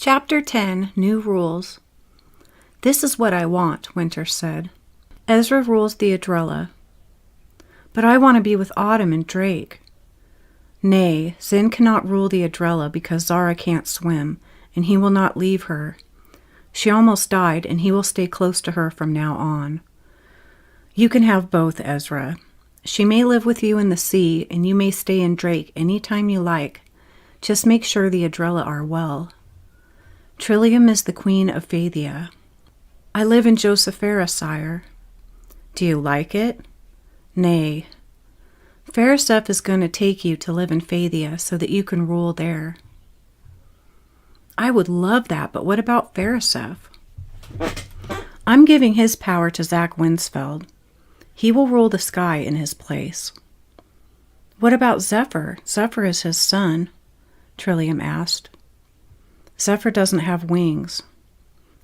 Chapter 10, New Rules. This is what I want, Winter said. Ezra rules the EZRAH. But I want to be with Autumn and Drake. Nay, Zin cannot rule the EZRAH because Zara can't swim, and he will not leave her. She almost died, and he will stay close to her from now on. You can have both, Ezra. She may live with you in the sea, and you may stay in Drake any time you like. Just make sure the EZRAH are well. Trillium is the queen of Phaethia. I live in Josephara, sire. Do you like it? Nay. Phariseph is going to take you to live in Phaethia so that you can rule there. I would love that, but what about Phariseph? I'm giving his power to Zach Winsfeld. He will rule the sky in his place. What about Zephyr? Zephyr is his son, Trillium asked. Zephyr doesn't have wings.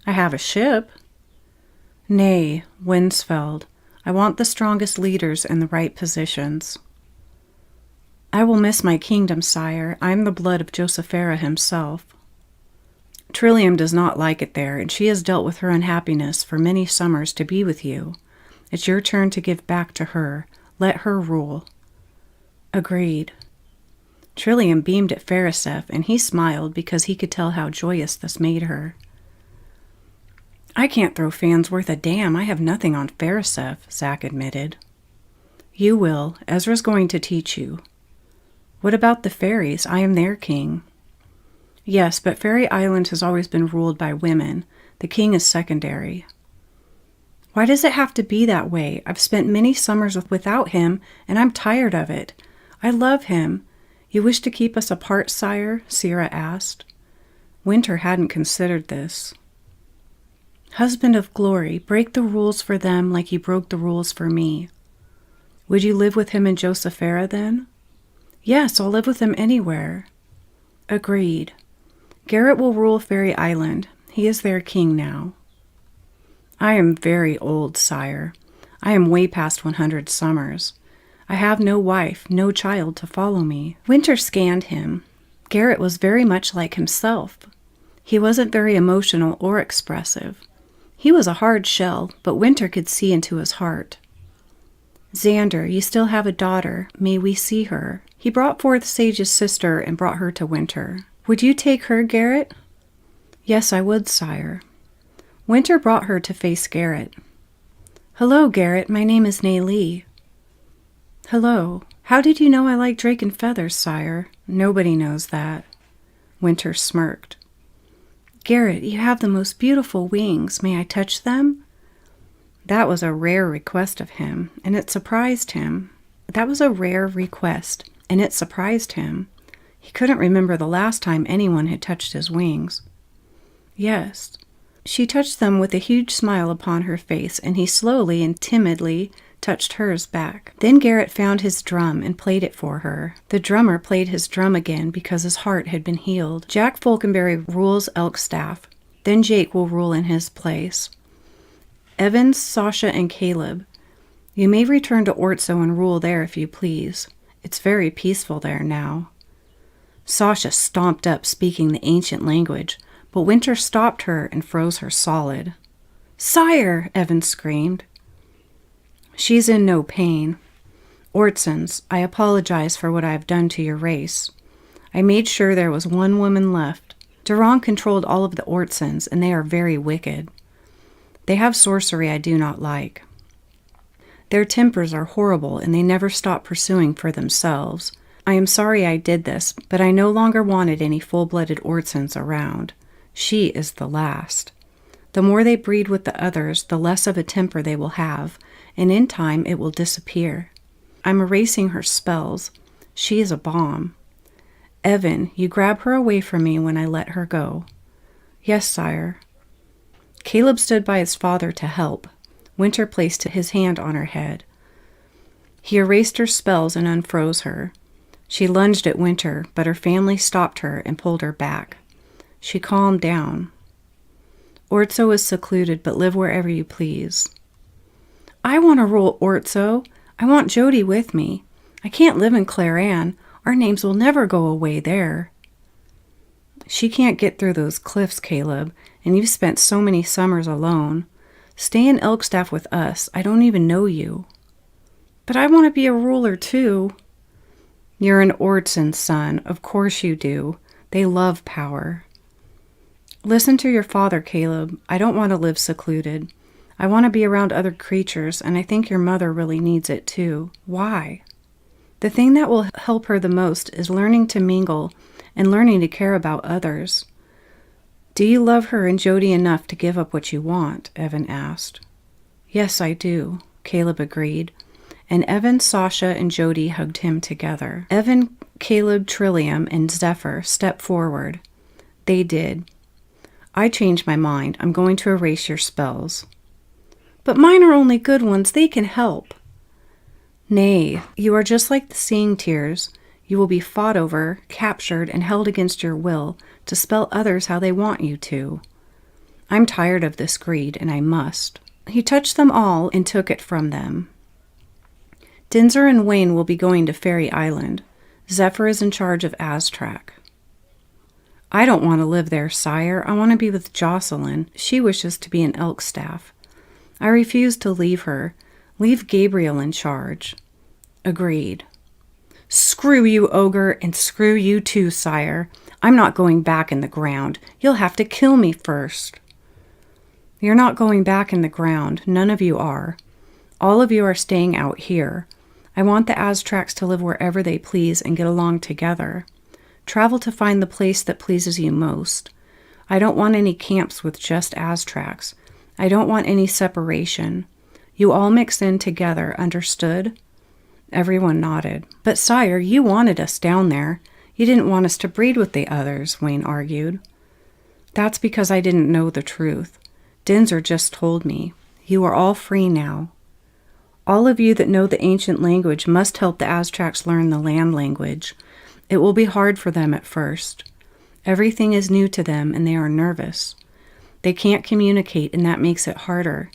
I have a ship. Nay, Winsfeld. I want the strongest leaders in the right positions. I will miss my kingdom, sire. I am the blood of Josephara himself. Trillium does not like it there, and she has dealt with her unhappiness for many summers to be with you. It's your turn to give back to her. Let her rule. Agreed. Trillium beamed at Phariseph, and he smiled because he could tell how joyous this made her. I can't throw fans worth a damn. I have nothing on Phariseph, Zach admitted. You will. Ezra's going to teach you. What about the fairies? I am their king. Yes, but Fairy Island has always been ruled by women. The king is secondary. Why does it have to be that way? I've spent many summers without him, and I'm tired of it. I love him. You wish to keep us apart, sire? Sierra asked. Winter hadn't considered this. Husband of glory, break the rules for them like you broke the rules for me. Would you live with him in Josephara then? Yes, I'll live with him anywhere. Agreed. Garrett will rule Fairy Island. He is their king now. I am very old, sire. I am way past 100 summers. I have no wife, no child to follow me. Winter scanned him. Garrett was very much like himself. He wasn't very emotional or expressive. He was a hard shell, but Winter could see into his heart. Xander, you still have a daughter. May we see her? He brought forth Sage's sister and brought her to Winter. Would you take her, Garrett? Yes, I would, sire. Winter brought her to face Garrett. Hello, Garrett. My name is Naylee. Hello. How did you know I like Drake and Feathers, sire? Nobody knows that. Winter smirked. Garrett, you have the most beautiful wings. May I touch them? That was a rare request of him, and it surprised him. He couldn't remember the last time anyone had touched his wings. Yes. She touched them with a huge smile upon her face, and he slowly and timidly touched hers back. Then Garrett found his drum and played it for her. The drummer played his drum again because his heart had been healed. Jack Falconberry rules Elkstaff. Then Jake will rule in his place. Evans, Sasha, and Caleb. You may return to Ortso and rule there if you please. It's very peaceful there now. Sasha stomped up, speaking the ancient language, but Winter stopped her and froze her solid. Sire! Evans screamed. She's in no pain. Ortsons, I apologize for what I have done to your race. I made sure there was one woman left. Durand controlled all of the Ortsons, and they are very wicked. They have sorcery I do not like. Their tempers are horrible, and they never stop pursuing for themselves. I am sorry I did this, but I no longer wanted any full-blooded Ortsons around. She is the last. The more they breed with the others, the less of a temper they will have, and in time it will disappear. I'm erasing her spells. She is a bomb. Evan, you grab her away from me when I let her go. Yes, sire. Caleb stood by his father to help. Winter placed his hand on her head. He erased her spells and unfroze her. She lunged at Winter, but her family stopped her and pulled her back. She calmed down. Ortso is secluded, but live wherever you please. I want to rule Ortso. I want Jody with me. I can't live in Clare Ann. Our names will never go away there. She can't get through those cliffs, Caleb, and you've spent so many summers alone. Stay in Elkstaff with us. I don't even know you. But I want to be a ruler, too. You're an Ordson's son. Of course you do. They love power. Listen to your father, Caleb. I don't want to live secluded. I want to be around other creatures, and I think your mother really needs it, too. Why? The thing that will help her the most is learning to mingle and learning to care about others. Do you love her and Jody enough to give up what you want? Evan asked. Yes, I do, Caleb agreed, and Evan, Sasha, and Jody hugged him together. Evan, Caleb, Trillium, and Zephyr stepped forward. They did. I changed my mind. I'm going to erase your spells. But mine are only good ones. They can help. Nay, you are just like the seeing tears. You will be fought over, captured, and held against your will to spell others how they want you to. I'm tired of this greed, and I must. He touched them all and took it from them. Dinzer and Wayne will be going to Fairy Island. Zephyr is in charge of AZRAH. I don't want to live there, sire. I want to be with Jocelyn. She wishes to be in Elkstaff. I refuse to leave her. Leave Gabriel in charge. Agreed. Screw you, ogre, and screw you too, sire. I'm not going back in the ground. You'll have to kill me first. You're not going back in the ground. None of you are. All of you are staying out here. I want the AZRAHs to live wherever they please and get along together. Travel to find the place that pleases you most. I don't want any camps with just AZRAHs. I don't want any separation. You all mix in together, understood? Everyone nodded. But sire, you wanted us down there. You didn't want us to breed with the others, Wayne argued. That's because I didn't know the truth. Dinzer just told me. You are all free now. All of you that know the ancient language must help the AZRAHs learn the land language. It will be hard for them at first. Everything is new to them and they are nervous. They can't communicate and that makes it harder.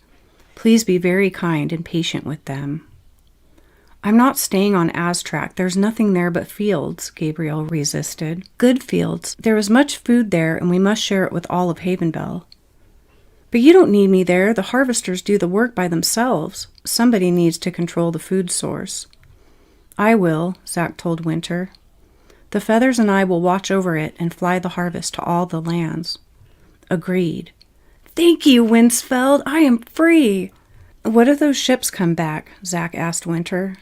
Please be very kind and patient with them. I'm not staying on AZRAH. There's nothing there but fields, Gabriel resisted. Good fields. There is much food there and we must share it with all of HAVENBELL. But you don't need me there. The harvesters do the work by themselves. Somebody needs to control the food source. I will, Zach told Winter. The feathers and I will watch over it and fly the harvest to all the lands. Agreed. Thank you, Winsfeld. I am free. What if those ships come back? Zach asked Winter.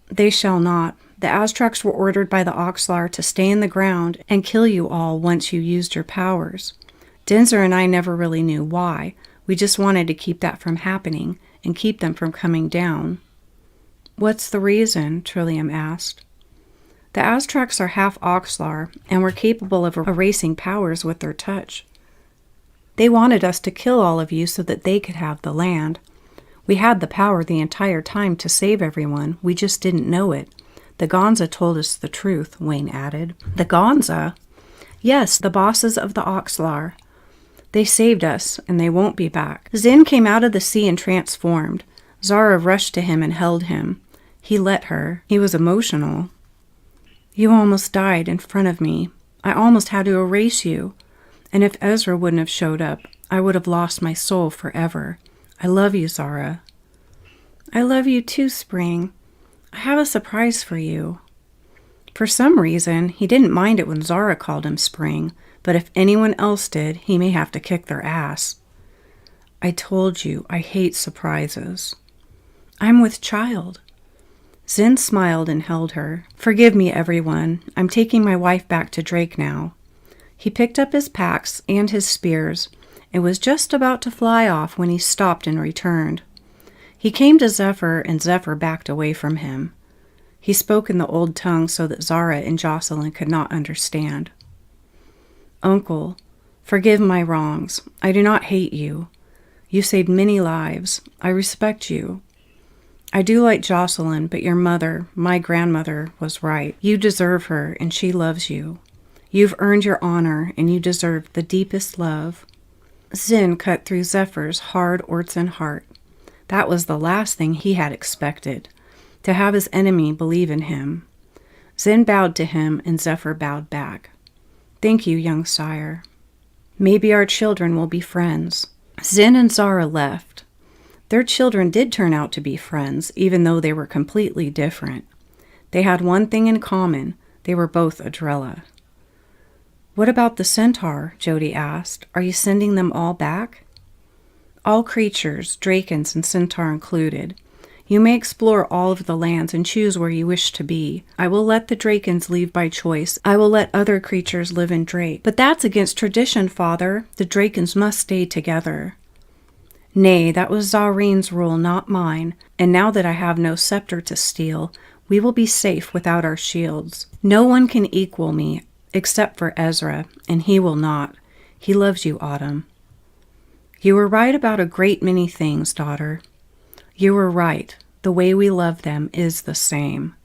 They shall not. The AZRAHs were ordered by the Oxlar to stay in the ground and kill you all once you used your powers. Dinzer and I never really knew why. We just wanted to keep that from happening and keep them from coming down. What's the reason? Trillium asked. The AZRAHs are half Oxlar and were capable of erasing powers with their touch. They wanted us to kill all of you so that they could have the land. We had the power the entire time to save everyone. We just didn't know it. The Gonza told us the truth, Wayne added. The Gonza? Yes, the bosses of the Oxlar. They saved us, and they won't be back. Zin came out of the sea and transformed. Zara rushed to him and held him. He let her. He was emotional. You almost died in front of me. I almost had to erase you. And if Ezra wouldn't have showed up, I would have lost my soul forever. I love you, Zara. I love you too, Spring. I have a surprise for you. For some reason, he didn't mind it when Zara called him Spring, but if anyone else did, he may have to kick their ass. I told you, I hate surprises. I'm with child. Zin smiled and held her. Forgive me, everyone. I'm taking my wife back to Drake now. He picked up his packs and his spears and was just about to fly off when he stopped and returned. He came to Zephyr, and Zephyr backed away from him. He spoke in the old tongue so that Zara and Jocelyn could not understand. Uncle, forgive my wrongs. I do not hate you. You saved many lives. I respect you. I do like Jocelyn, but your mother, my grandmother, was right. You deserve her, and she loves you. You've earned your honor, and you deserve the deepest love. Zin cut through Zephyr's hard Ortson heart. That was the last thing he had expected, to have his enemy believe in him. Zin bowed to him, and Zephyr bowed back. Thank you, young sire. Maybe our children will be friends. Zin and Zara left. Their children did turn out to be friends, even though they were completely different. They had one thing in common. They were both Adrella. What about the centaur? Jody asked. Are you sending them all back? All creatures, drakens and centaur included. You may explore all of the lands and choose where you wish to be. I will let the drakens leave by choice. I will let other creatures live in Drake. But that's against tradition, Father. The drakens must stay together. Nay, that was Zareen's rule, not mine. And now that I have no scepter to steal, we will be safe without our shields. No one can equal me, except for EZRAH, and he will not. He loves you, Autumn. You were right about a great many things, daughter. You were right. The way we love them is the same.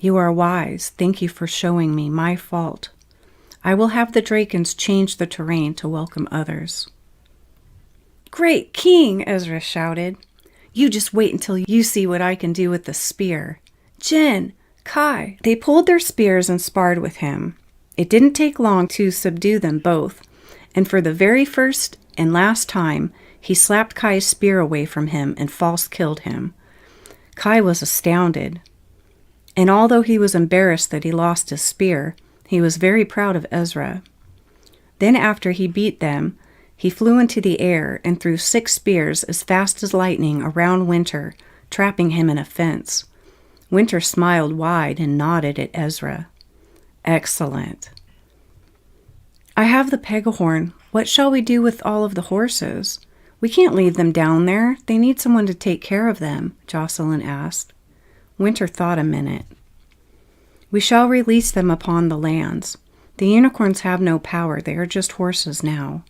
You are wise. Thank you for showing me my fault. I will have the drakens change the terrain to welcome others. Great King, EZRAH shouted. You just wait until you see what I can do with the spear. Jin, Kai. They pulled their spears and sparred with him. It didn't take long to subdue them both, and for the very first and last time, he slapped Kai's spear away from him and false killed him. Kai was astounded, and although he was embarrassed that he lost his spear, he was very proud of EZRAH. Then after he beat them, he flew into the air and threw 6 spears as fast as lightning around Winter, trapping him in a fence. Winter smiled wide and nodded at EZRAH. Excellent. I have the Pegahorn. What shall we do with all of the horses? We can't leave them down there. They need someone to take care of them, Jocelyn asked. Winter thought a minute. We shall release them upon the lands. The unicorns have no power. They are just horses now.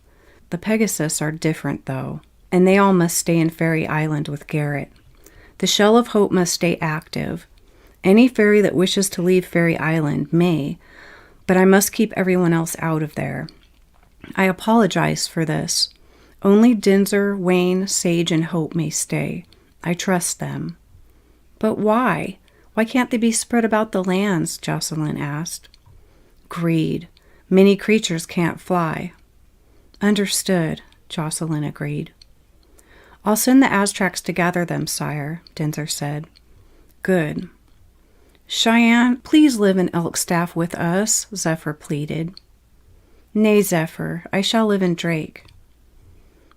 The Pegasus are different, though, and they all must stay in Fairy Island with Garrett. The Shell of Hope must stay active. Any fairy that wishes to leave Fairy Island may, but I must keep everyone else out of there. I apologize for this. Only Dinzer, Wayne, Sage, and Hope may stay. I trust them. But why? Why can't they be spread about the lands? Jocelyn asked. Greed. Many creatures can't fly. Understood, Jocelyn agreed. I'll send the Aztracs to gather them, sire, Dinzer said. Good. Cheyenne, please live in Elkstaff with us, Zephyr pleaded. Nay, Zephyr, I shall live in Drake.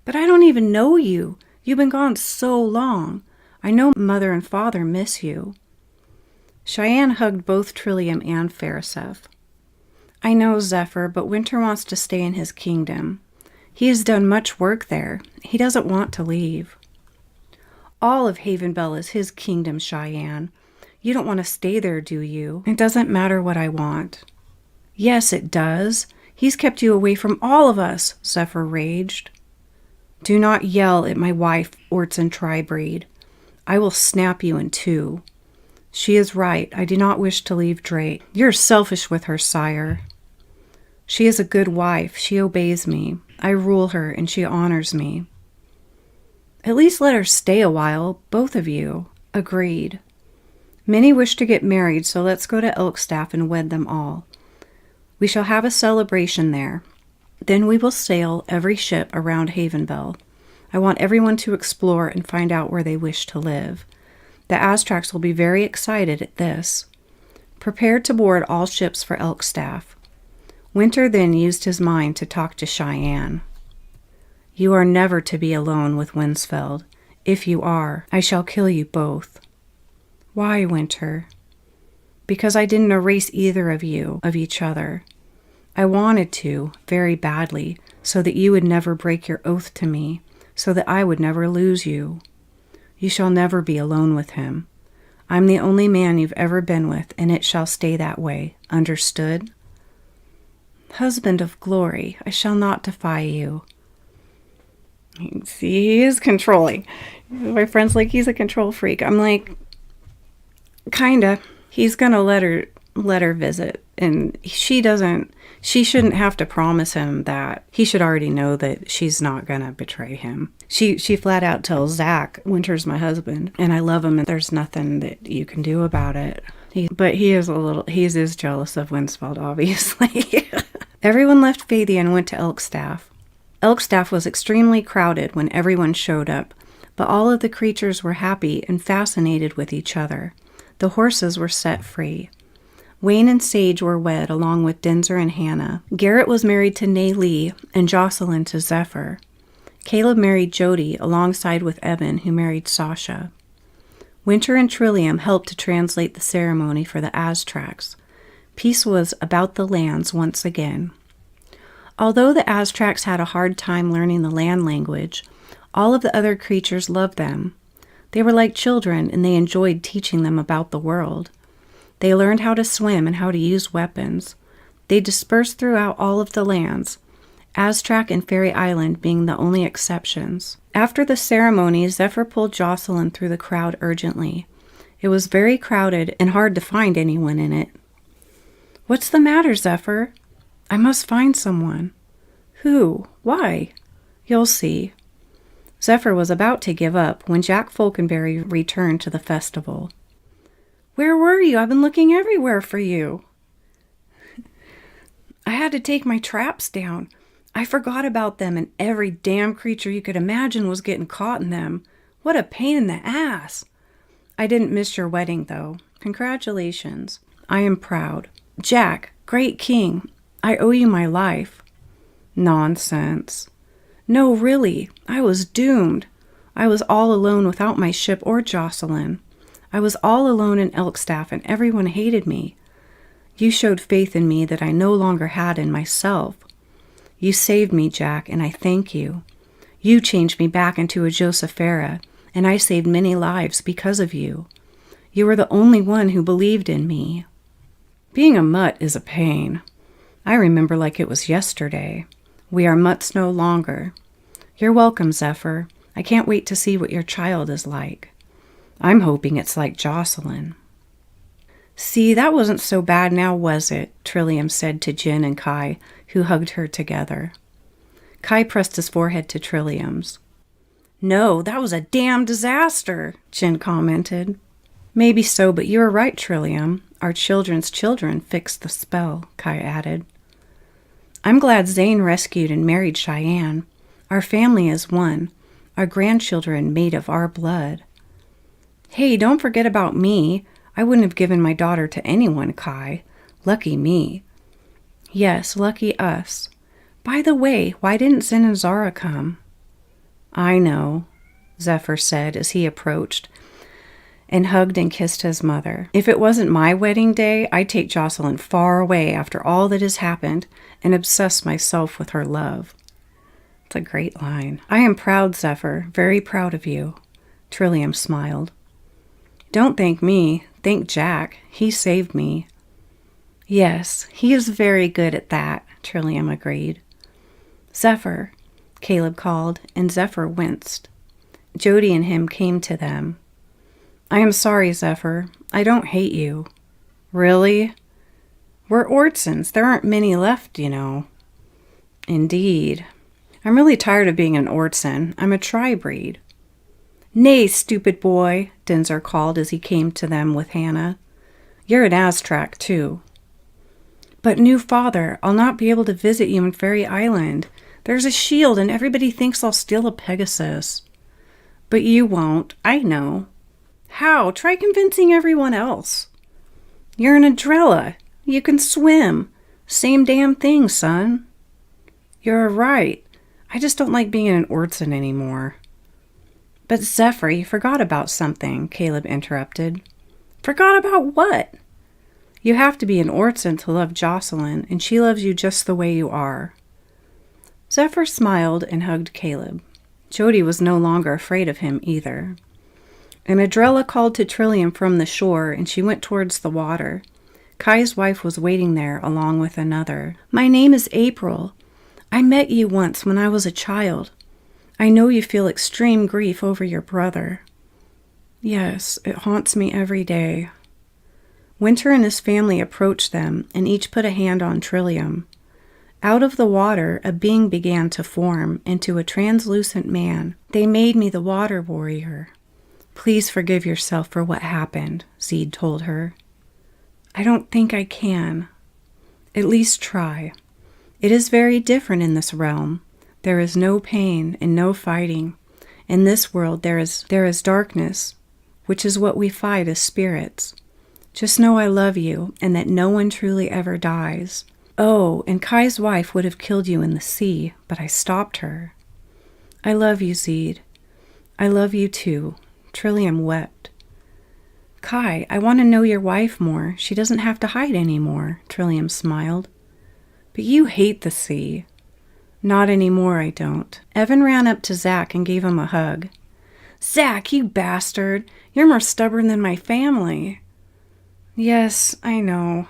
But I don't even know you. You've been gone so long. I know Mother and Father miss you. Cheyenne hugged both Trillium and Fariseth. I know, Zephyr, but Winter wants to stay in his kingdom. He has done much work there. He doesn't want to leave. All of Havenbell is his kingdom, Cheyenne. You don't want to stay there, do you? It doesn't matter what I want. Yes, it does. He's kept you away from all of us, Zephyr raged. Do not yell at my wife, Ortson Tribreed. I will snap you in 2. She is right. I do not wish to leave Drake. You're selfish with her, sire. She is a good wife. She obeys me. I rule her, and she honors me. At least let her stay a while, both of you. Agreed. Many wish to get married, so let's go to Elkstaff and wed them all. We shall have a celebration there. Then we will sail every ship around Havenbell. I want everyone to explore and find out where they wish to live. The Aztracs will be very excited at this. Prepare to board all ships for Elkstaff. Winter then used his mind to talk to Cheyenne. You are never to be alone with Winsfeld. If you are, I shall kill you both. Why, Winter? Because I didn't erase either of you of each other. I wanted to, very badly, so that you would never break your oath to me, so that I would never lose you. You shall never be alone with him. I'm the only man you've ever been with, and it shall stay that way. Understood? Husband of glory, I shall not defy you. See, he is controlling. My friend's like, he's a control freak. I'm like, kinda. He's gonna let her visit, and she shouldn't have to promise him that. He should already know that she's not gonna betray him. She flat out tells Zach, Winter's my husband, and I love him, and there's nothing that you can do about it. But he is jealous of Winsfeld, obviously. Everyone left Faithia and went to Elkstaff. Elkstaff was extremely crowded when everyone showed up, but all of the creatures were happy and fascinated with each other. The horses were set free. Wayne and Sage were wed along with Denzer and Hannah. Garrett was married to Nay Lee and Jocelyn to Zephyr. Caleb married Jody alongside with Evan, who married Sasha. Winter and Trillium helped to translate the ceremony for the Aztracs. Peace was about the lands once again. Although the Aztracs had a hard time learning the land language, all of the other creatures loved them. They were like children, and they enjoyed teaching them about the world. They learned how to swim and how to use weapons. They dispersed throughout all of the lands, Aztrac and Fairy Island being the only exceptions. After the ceremony, Zephyr pulled Jocelyn through the crowd urgently. It was very crowded and hard to find anyone in it. "What's the matter, Zephyr?" "I must find someone." "Who? Why?" "You'll see." Zephyr was about to give up when Jack Falconberry returned to the festival. "Where were you? I've been looking everywhere for you." "I had to take my traps down. I forgot about them, and every damn creature you could imagine was getting caught in them. What a pain in the ass." "I didn't miss your wedding, though. Congratulations. I am proud. Jack, great king, I owe you my life." "Nonsense." "No, really. I was doomed. I was all alone without my ship or Jocelyn. I was all alone in Elkstaff, and everyone hated me. You showed faith in me that I no longer had in myself. You saved me, Jack, and I thank you. You changed me back into a Josephera, and I saved many lives because of you. You were the only one who believed in me." "Being a mutt is a pain. I remember like it was yesterday. We are mutts no longer. You're welcome, Zephyr. I can't wait to see what your child is like. I'm hoping it's like Jocelyn." "See, that wasn't so bad now, was it?" Trillium said to Jin and Kai, who hugged her together. Kai pressed his forehead to Trillium's. "No, that was a damn disaster," Jin commented. "Maybe so, but you were right, Trillium. Our children's children fixed the spell," Kai added. "I'm glad Zane rescued and married Cheyenne. Our family is one, our grandchildren made of our blood." "Hey, don't forget about me. I wouldn't have given my daughter to anyone, Kai. Lucky me." "Yes, lucky us. By the way, why didn't Zen and Zara come?" "I know," Zephyr said as he approached and hugged and kissed his mother. "If it wasn't my wedding day, I'd take Jocelyn far away after all that has happened and obsess myself with her love." It's a great line. "I am proud, Zephyr, very proud of you." Trillium smiled. "Don't thank me. Thank Jack. He saved me." "Yes, he is very good at that," Trillium agreed. "Zephyr," Caleb called, and Zephyr winced. Jody and him came to them. "I am sorry, Zephyr. I don't hate you." "Really?" "We're Ortsons. There aren't many left, you know." "Indeed. I'm really tired of being an Ortson. I'm a tri-breed." "Nay, stupid boy," Denzer called as he came to them with Hannah. "You're an Aztrac, too." "But, new father, I'll not be able to visit you in Fairy Island. There's a shield, and everybody thinks I'll steal a Pegasus." "But you won't. I know." "How? Try convincing everyone else." "You're an EZRAH. You can swim. Same damn thing, son." "You're right. I just don't like being an Ortson anymore." "But Zephyr, you forgot about something," Caleb interrupted. "Forgot about what?" "You have to be an Ortson to love Jocelyn, and she loves you just the way you are." Zephyr smiled and hugged Caleb. Jody was no longer afraid of him either. An EZRAH called to Trillium from the shore, and she went towards the water. Kai's wife was waiting there along with another. "My name is April. I met you once when I was a child. I know you feel extreme grief over your brother." "Yes, it haunts me every day." Winter and his family approached them, and each put a hand on Trillium. Out of the water, a being began to form into a translucent man. "They made me the water warrior. Please forgive yourself for what happened," Zeed told her. "I don't think I can." "At least try. It is very different in this realm. There is no pain and no fighting. In this world there is darkness, which is what we fight as spirits. Just know I love you and that no one truly ever dies. Oh, and Kai's wife would have killed you in the sea, but I stopped her. I love you, Zed. I love you too. Trillium wept. Kai, I want to know your wife more. She doesn't have to hide anymore, Trillium smiled. But you hate the sea. Not anymore, I don't. Evan ran up to Zach and gave him a hug. Zach, you bastard! You're more stubborn than my family. Yes, I know.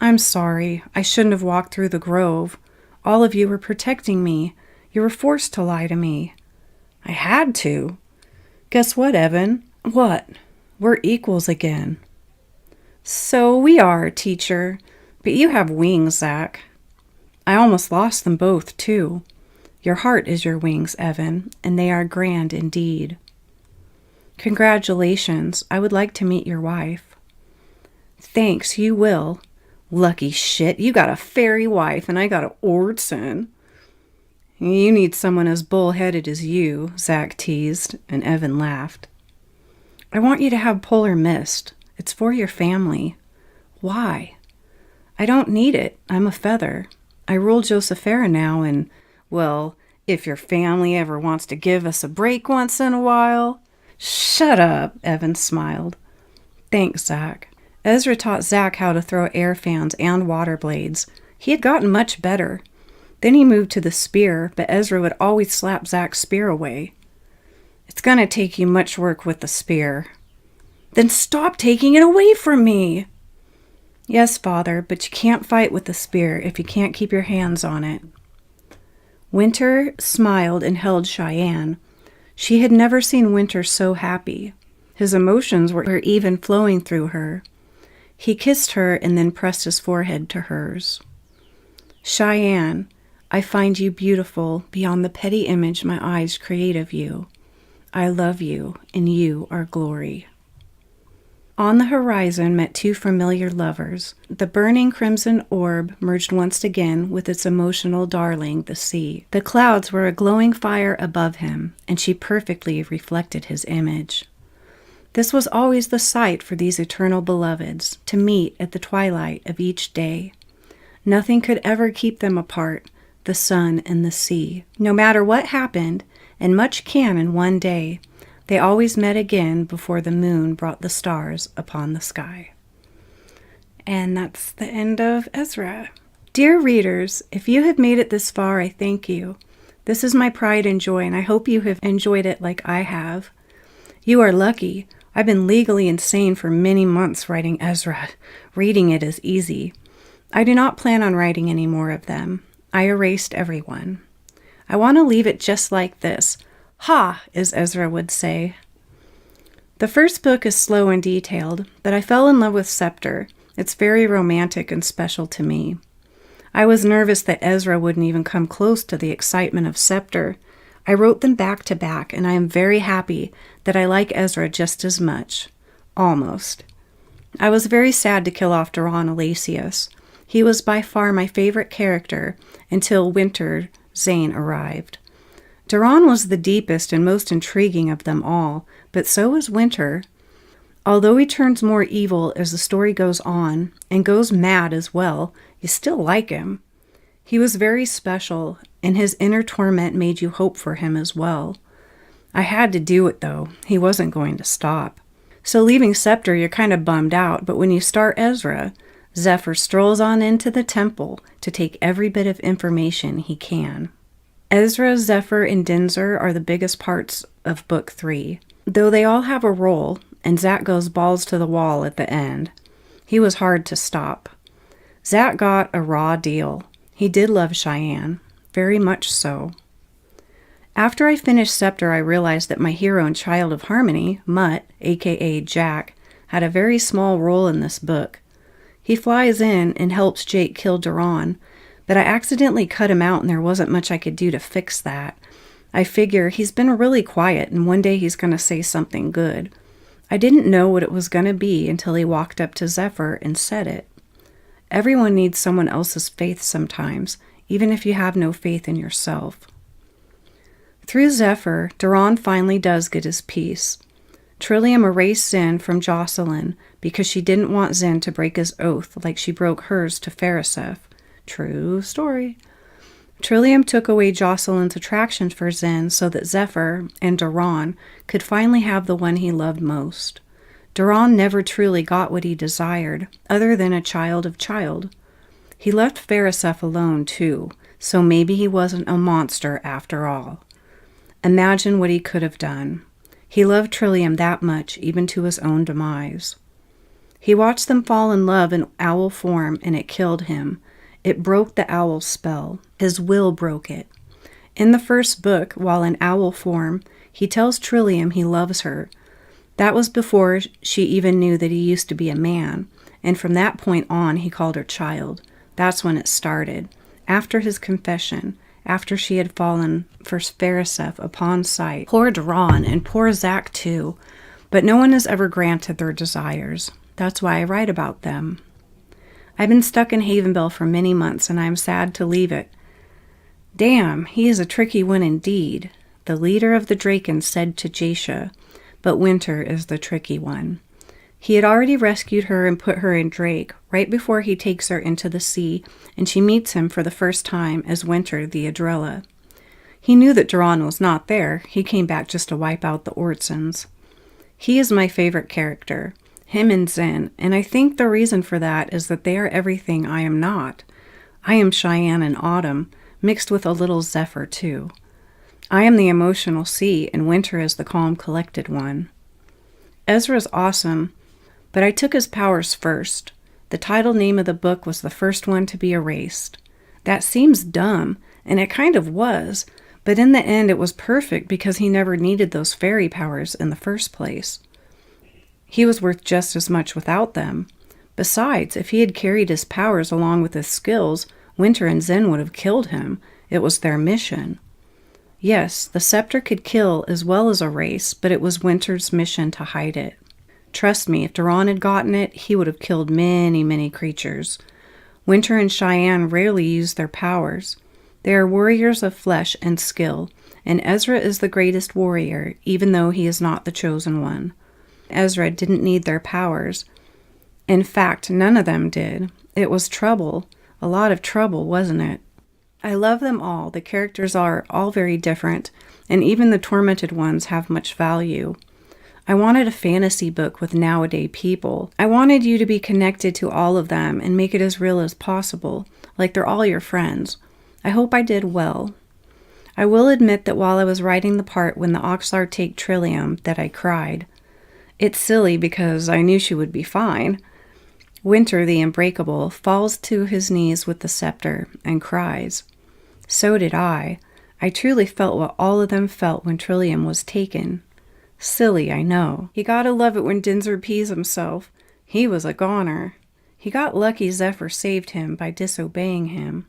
I'm sorry. I shouldn't have walked through the grove. All of you were protecting me. You were forced to lie to me. I had to. Guess what, Evan? What? We're equals again. So we are, teacher. But you have wings, Zach. I almost lost them both, too. Your heart is your wings, Evan, and they are grand indeed. Congratulations. I would like to meet your wife. Thanks, you will. Lucky shit, you got a fairy wife and I got an Orson. You need someone as bullheaded as you, Zach teased, and Evan laughed. I want you to have polar mist. It's for your family. Why? I don't need it. I'm a feather. I rule Josephera now and, well, if your family ever wants to give us a break once in a while. Shut up, Evan smiled. Thanks, Zach. Ezra taught Zach how to throw air fans and water blades. He had gotten much better. Then he moved to the spear, but Ezra would always slap Zach's spear away. It's going to take you much work with the spear. Then stop taking it away from me. Yes, Father, but you can't fight with the spear if you can't keep your hands on it. Winter smiled and held Cheyenne. She had never seen Winter so happy. His emotions were even flowing through her. He kissed her and then pressed his forehead to hers. Cheyenne, I find you beautiful beyond the petty image my eyes create of you. I love you, and you are glory. On the horizon met two familiar lovers. The burning crimson orb merged once again with its emotional darling, the sea. The clouds were a glowing fire above him, and she perfectly reflected his image. This was always the sight for these eternal beloveds, to meet at the twilight of each day. Nothing could ever keep them apart, the sun and the sea. No matter what happened, and much can in one day, they always met again before the moon brought the stars upon the sky. And that's the end of EZRAH. Dear readers, if you have made it this far, I thank you. This is my pride and joy, and I hope you have enjoyed it like I have. You are lucky. I've been legally insane for many months writing EZRAH. Reading it is easy. I do not plan on writing any more of them. I erased everyone. I want to leave it just like this. Ha, as Ezra would say. The first book is slow and detailed, but I fell in love with Scepter. It's very romantic and special to me. I was nervous that Ezra wouldn't even come close to the excitement of Scepter. I wrote them back to back, and I am very happy that I like Ezra just as much. Almost. I was very sad to kill off Duran Alasius. He was by far my favorite character until Winter Zane arrived. Duran was the deepest and most intriguing of them all, but so is Winter. Although he turns more evil as the story goes on, and goes mad as well, you still like him. He was very special, and his inner torment made you hope for him as well. I had to do it, though. He wasn't going to stop. So leaving Scepter, you're kind of bummed out, but when you start Ezra, Zephyr strolls on into the temple to take every bit of information he can. Ezra, Zephyr, and Dinzer are the biggest parts of Book 3, though they all have a role, and Zach goes balls to the wall at the end. He was hard to stop. Zach got a raw deal. He did love Cheyenne, very much so. After I finished Scepter, I realized that my hero and child of harmony, Mutt, aka Jack, had a very small role in this book. He flies in and helps Jake kill Duran, but I accidentally cut him out and there wasn't much I could do to fix that. I figure he's been really quiet and one day he's going to say something good. I didn't know what it was going to be until he walked up to Zephyr and said it. Everyone needs someone else's faith sometimes, even if you have no faith in yourself. Through Zephyr, Duran finally does get his peace. Trillium erased Zen from Jocelyn because she didn't want Zen to break his oath like she broke hers to Phariseth. True story. Trillium took away Jocelyn's attraction for Zen so that Zephyr and Duran could finally have the one he loved most. Duran never truly got what he desired, other than a child of child. He left Phariseth alone, too, so maybe he wasn't a monster after all. Imagine what he could have done. He loved Trillium that much, even to his own demise. He watched them fall in love in owl form, and it killed him. It broke the owl spell. His will broke it. In the first book, while in owl form, he tells Trillium he loves her. That was before she even knew that he used to be a man, and from that point on, he called her child. That's when it started. After his confession, after she had fallen for Phariseth upon sight. Poor Duran, and poor Zach too. But no one has ever granted their desires. That's why I write about them. I've been stuck in Havenbell for many months, and I am sad to leave it. Damn, he is a tricky one indeed, the leader of the Drakens said to Jasha, but Winter is the tricky one. He had already rescued her and put her in Drake right before he takes her into the sea, and she meets him for the first time as Winter the EZRAH. He knew that Duran was not there. He came back just to wipe out the Ortsons. He is my favorite character, him and Zen, and I think the reason for that is that they are everything I am not. I am Cheyenne and Autumn, mixed with a little Zephyr too. I am the emotional sea, and Winter is the calm, collected one. Ezra's awesome, but I took his powers first. The title name of the book was the first one to be erased. That seems dumb, and it kind of was, but in the end it was perfect because he never needed those fairy powers in the first place. He was worth just as much without them. Besides, if he had carried his powers along with his skills, Winter and Zen would have killed him. It was their mission. Yes, the scepter could kill as well as erase, but it was Winter's mission to hide it. Trust me, if Duran had gotten it, he would have killed many, many creatures. Winter and Cheyenne rarely use their powers. They are warriors of flesh and skill, and Ezra is the greatest warrior, even though he is not the chosen one. Ezra didn't need their powers. In fact, none of them did. It was trouble. A lot of trouble, wasn't it? I love them all. The characters are all very different, and even the tormented ones have much value. I wanted a fantasy book with nowadays people. I wanted you to be connected to all of them and make it as real as possible, like they're all your friends. I hope I did well. I will admit that while I was writing the part when the Oxlar take Trillium, that I cried. It's silly because I knew she would be fine. Winter, the Unbreakable, falls to his knees with the scepter and cries. So did I. I truly felt what all of them felt when Trillium was taken. Silly, I know. You gotta love it when Dinser pees himself. He was a goner. He got lucky Zephyr saved him by disobeying him.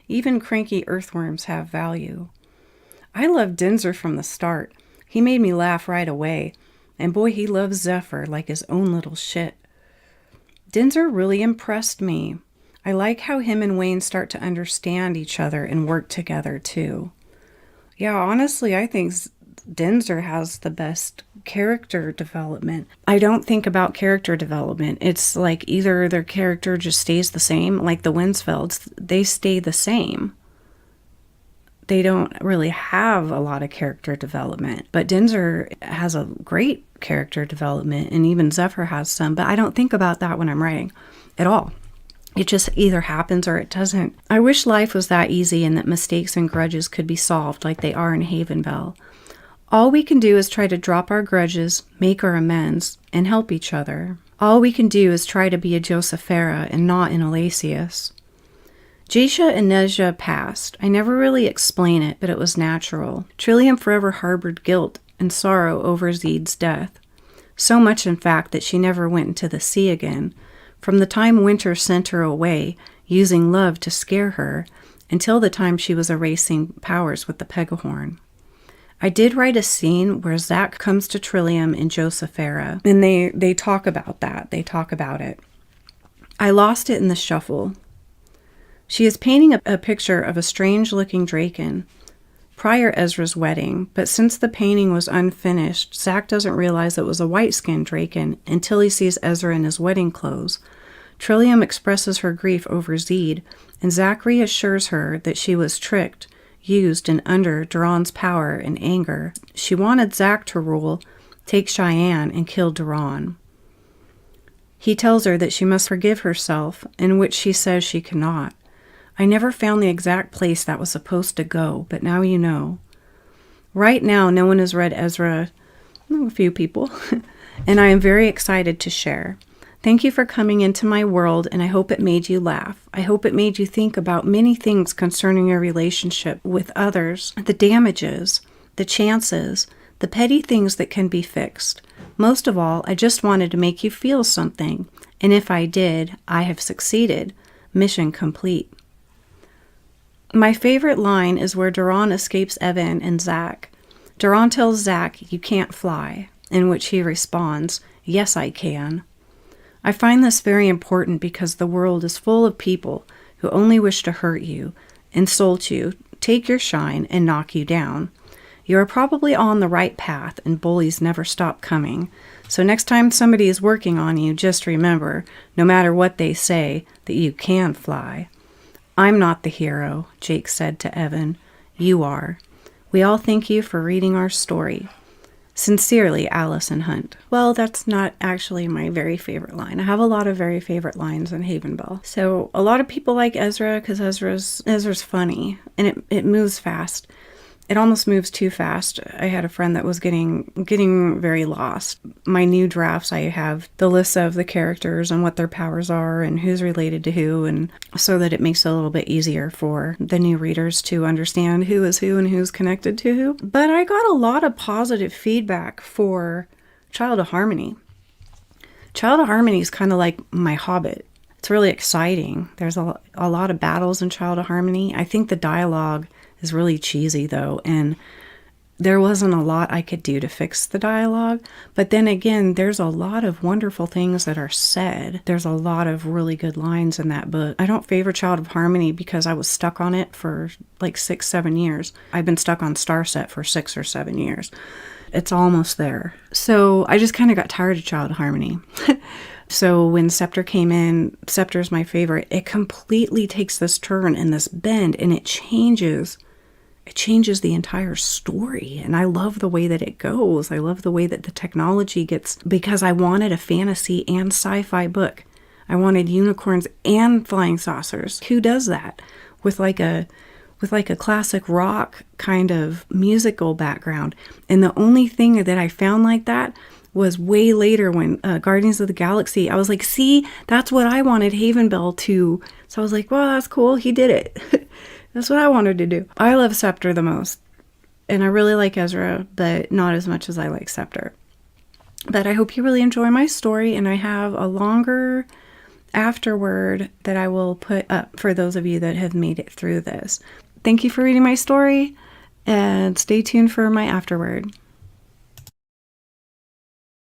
Even cranky earthworms have value. I loved Dinser from the start. He made me laugh right away. And boy, he loves Zephyr like his own little shit. Dinser really impressed me. I like how him and Wayne start to understand each other and work together too. Yeah, honestly, I think Dinser has the best character development. I don't think about character development. It's like either their character just stays the same, like the Winsfelds, they stay the same. They don't really have a lot of character development. But Dinser has a great character development, and even Zephyr has some, but I don't think about that when I'm writing at all. It just either happens or it doesn't. I wish life was that easy and that mistakes and grudges could be solved like they are in Havenbell. All we can do is try to drop our grudges, make our amends, and help each other. All we can do is try to be a Josephera and not an Alasius. Jasha and Nezha passed. I never really explain it, but it was natural. Trillium forever harbored guilt and sorrow over Zeed's death. So much, in fact, that she never went into the sea again. From the time Winter sent her away, using love to scare her, until the time she was erasing powers with the Pegahorn. I did write a scene where Zach comes to Trillium and Josephera, and they talk about that. They talk about it. I lost it in the shuffle. She is painting a picture of a strange-looking draken prior Ezra's wedding, but since the painting was unfinished, Zach doesn't realize it was a white-skinned draken until he sees Ezra in his wedding clothes. Trillium expresses her grief over Zed, and Zach reassures her that she was tricked, used, and under Duran's power and anger. She wanted Zach to rule, take Cheyenne, and kill Duran. He tells her that she must forgive herself, in which she says she cannot. I never found the exact place that was supposed to go, but now you know. Right now, no one has read EZRAH, a few people, and I am very excited to share. Thank you for coming into my world, and I hope it made you laugh. I hope it made you think about many things concerning your relationship with others, the damages, the chances, the petty things that can be fixed. Most of all, I just wanted to make you feel something, and if I did, I have succeeded. Mission complete. My favorite line is where Duran escapes Evan and Zach. Duran tells Zach, "You can't fly," in which he responds, "Yes, I can." I find this very important because the world is full of people who only wish to hurt you, insult you, take your shine, and knock you down. You are probably on the right path, and bullies never stop coming. So next time somebody is working on you, just remember, no matter what they say, that you can fly. "I'm not the hero," Jake said to Evan. "You are. We all thank you for reading our story. Sincerely, Allison Hunt." Well, that's not actually my very favorite line. I have a lot of very favorite lines in Havenbell. So a lot of people like EZRAH because EZRAH's funny, and it moves fast. It almost moves too fast. I had a friend that was getting very lost. My new drafts, I have the lists of the characters and what their powers are and who's related to who, and so that it makes it a little bit easier for the new readers to understand who is who and who's connected to who. But I got a lot of positive feedback for Child of Harmony. Child of Harmony is kind of like my Hobbit. It's really exciting. There's a lot of battles in Child of Harmony. I think the dialogue is really cheesy though, and there wasn't a lot I could do to fix the dialogue. But then again, there's a lot of wonderful things that are said. There's a lot of really good lines in that book. I don't favor Child of Harmony because I was stuck on it for like 6-7 years. I've been stuck on Starset for 6 or 7 years. It's almost there. So I just kind of got tired of Child of Harmony. So when Scepter came in, Scepter's my favorite. It completely takes this turn and this bend, and it changes the entire story. And I love the way that it goes. I love the way that the technology gets, because I wanted a fantasy and sci-fi book. I wanted unicorns and flying saucers. Who does that with like a classic rock kind of musical background? And the only thing that I found like that was way later when Guardians of the Galaxy. I was like, see, that's what I wanted Havenbell to. So I was like, well, that's cool. He did it. That's what I wanted to do. I love Scepter the most. And I really like EZRAH, but not as much as I like Scepter. But I hope you really enjoy my story. And I have a longer afterword that I will put up for those of you that have made it through this. Thank you for reading my story. And stay tuned for my afterword.